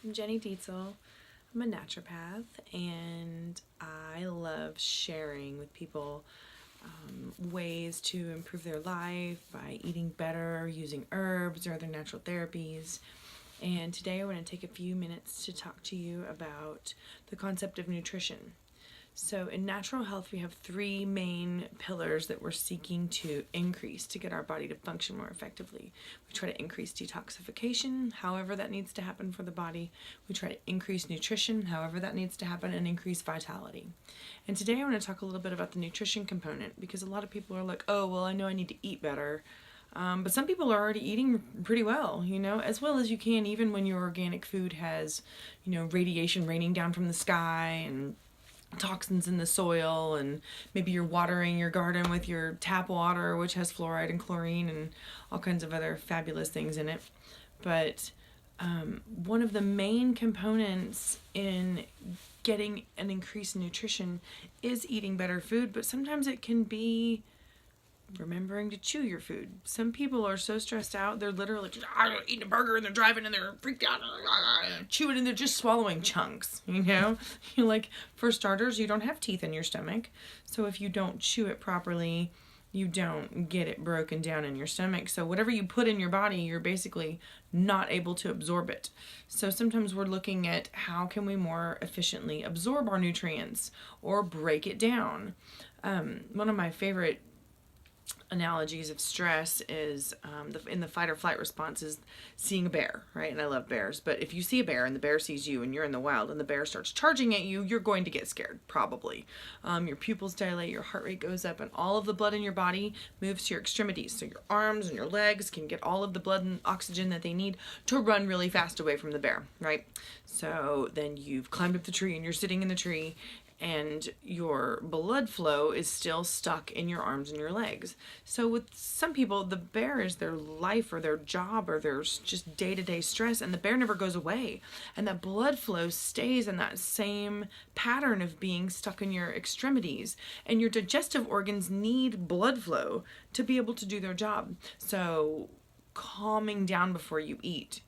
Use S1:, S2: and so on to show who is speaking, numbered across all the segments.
S1: I'm Jenny Dietzel. I'm a naturopath, and I love sharing with people ways to improve their life by eating better, using herbs or other natural therapies. And today I want to take a few minutes to talk to you about the concept of nutrition. So, in natural health, we have three main pillars that we're seeking to increase to get our body to function more effectively. We try to increase detoxification, however, that needs to happen for the body. We try to increase nutrition, however, that needs to happen, and increase vitality. And today I want to talk a little bit about the nutrition component because a lot of people are like, oh, well, I know I need to eat better. But some people are already eating pretty well, as well as you can, even when your organic food has, radiation raining down from the sky and toxins in the soil, and maybe you're watering your garden with your tap water, which has fluoride and chlorine and all kinds of other fabulous things in it. But one of the main components in getting an increase in nutrition is eating better food, but sometimes it can be remembering to chew your food. Some people are so stressed out, they're literally just eating a burger and they're driving and they're freaked out, chewing and they're just swallowing chunks, You're like, for starters, you don't have teeth in your stomach. So if you don't chew it properly, you don't get it broken down in your stomach. So whatever you put in your body, you're basically not able to absorb it. So sometimes we're looking at how can we more efficiently absorb our nutrients or break it down. One of my favorite analogies of stress is in the fight or flight response is seeing a bear, right? And I love bears, but if you see a bear and the bear sees you and you're in the wild and the bear starts charging at you, you're going to get scared, probably. Your pupils dilate, your heart rate goes up, and all of the blood in your body moves to your extremities. So your arms and your legs can get all of the blood and oxygen that they need to run really fast away from the bear, right? So then you've climbed up the tree and you're sitting in the tree, and your blood flow is still stuck in your arms and your legs. So with some people, the bear is their life or their job or their just day-to-day stress, and the bear never goes away. And that blood flow stays in that same pattern of being stuck in your extremities. And your digestive organs need blood flow to be able to do their job. So calming down before you eat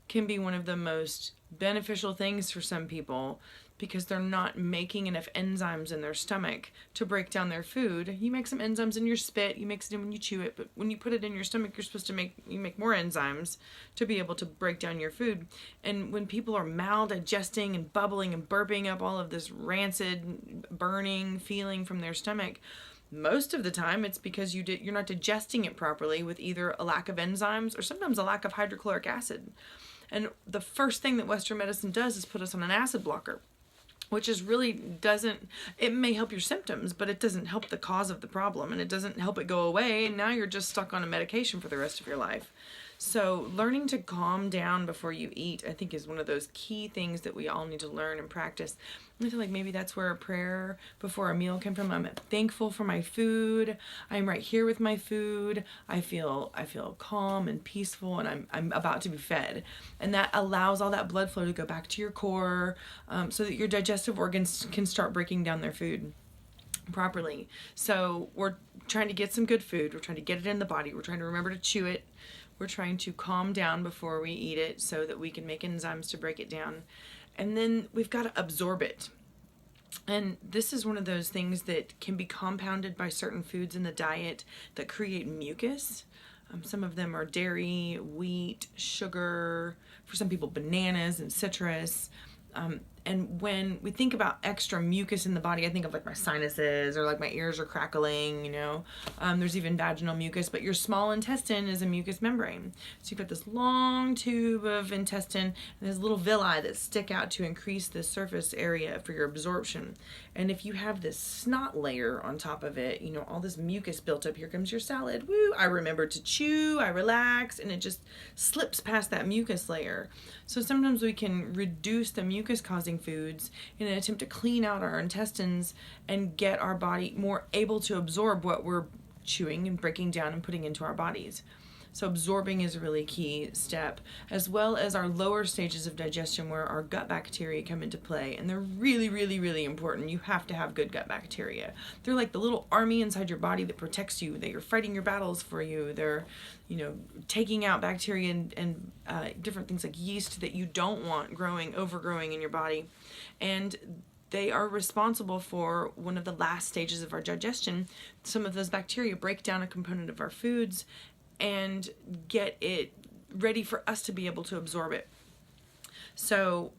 S1: can be one of the most beneficial things for some people because they're not making enough enzymes in their stomach to break down their food. You make some enzymes in your spit, you mix it in when you chew it, but when you put it in your stomach, you're supposed to make more enzymes to be able to break down your food. And when people are maldigesting and bubbling and burping up all of this rancid, burning feeling from their stomach, most of the time it's because you're not digesting it properly with either a lack of enzymes or sometimes a lack of hydrochloric acid. And the first thing that Western medicine does is put us on an acid blocker, which is really it may help your symptoms, but it doesn't help the cause of the problem, and it doesn't help it go away, and now you're just stuck on a medication for the rest of your life. So learning to calm down before you eat, I think, is one of those key things that we all need to learn and practice. I feel like maybe that's where a prayer before a meal came from. I'm thankful for my food. I'm right here with my food. I feel calm and peaceful, and I'm about to be fed. And that allows all that blood flow to go back to your core, so that your digestive organs can start breaking down their food properly. So we're trying to get some good food. We're trying to get it in the body. We're trying to remember to chew it. We're trying to calm down before we eat it so that we can make enzymes to break it down. And then we've got to absorb it. And this is one of those things that can be compounded by certain foods in the diet that create mucus. Some of them are dairy, wheat, sugar, for some people bananas and citrus. And when we think about extra mucus in the body, I think of like my sinuses or like my ears are crackling, There's even vaginal mucus, but your small intestine is a mucous membrane. So you've got this long tube of intestine and there's little villi that stick out to increase the surface area for your absorption. And if you have this snot layer on top of it, all this mucus built up, here comes your salad. Woo! I remember to chew, I relax, and it just slips past that mucus layer. So sometimes we can reduce the mucus causing foods in an attempt to clean out our intestines and get our body more able to absorb what we're chewing and breaking down and putting into our bodies. So absorbing is a really key step, as well as our lower stages of digestion where our gut bacteria come into play. And they're really, really, really important. You have to have good gut bacteria. They're like the little army inside your body that protects you. They are fighting your battles for you. They're, taking out bacteria and different things like yeast that you don't want overgrowing in your body. And they are responsible for one of the last stages of our digestion. Some of those bacteria break down a component of our foods and get it ready for us to be able to absorb it. So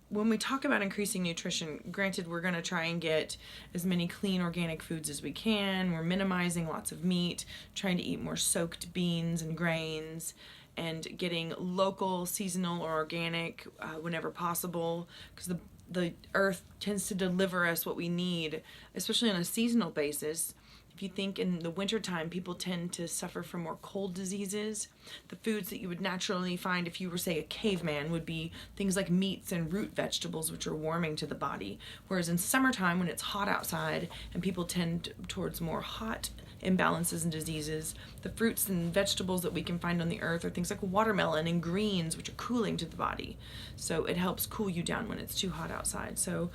S1: when we talk about increasing nutrition, granted, we're going to try and get as many clean organic foods as we can. We're minimizing lots of meat, trying to eat more soaked beans and grains, and getting local, seasonal, or organic whenever possible, because the earth tends to deliver us what we need, especially on a seasonal basis. If you think in the wintertime, people tend to suffer from more cold diseases. The foods that you would naturally find if you were, say, a caveman would be things like meats and root vegetables, which are warming to the body. Whereas in summertime, when it's hot outside and people tend towards more hot imbalances and diseases, the fruits and vegetables that we can find on the earth are things like watermelon and greens, which are cooling to the body. So it helps cool you down when it's too hot outside. So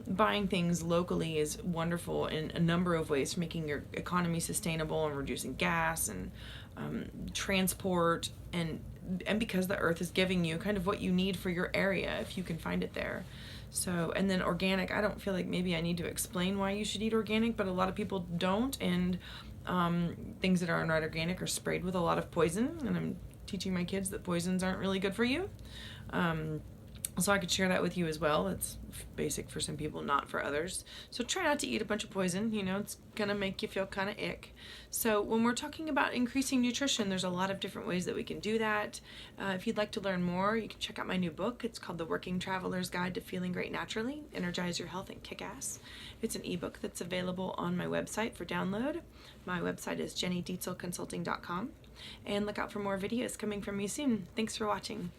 S1: buying things locally is wonderful in a number of ways for making your economy sustainable and reducing gas and transport, and because the earth is giving you kind of what you need for your area if you can find it there. So, and then organic, I don't feel like maybe I need to explain why you should eat organic, but a lot of people don't, and things that are not organic are sprayed with a lot of poison, and I'm teaching my kids that poisons aren't really good for you. So I could share that with you as well. It's basic for some people, not for others. So try not to eat a bunch of poison. It's going to make you feel kind of ick. So when we're talking about increasing nutrition, there's a lot of different ways that we can do that. If you'd like to learn more, you can check out my new book. It's called The Working Traveler's Guide to Feeling Great Naturally, Energize Your Health and Kick Ass. It's an ebook that's available on my website for download. My website is jennydietzelconsulting.com. And look out for more videos coming from me soon. Thanks for watching.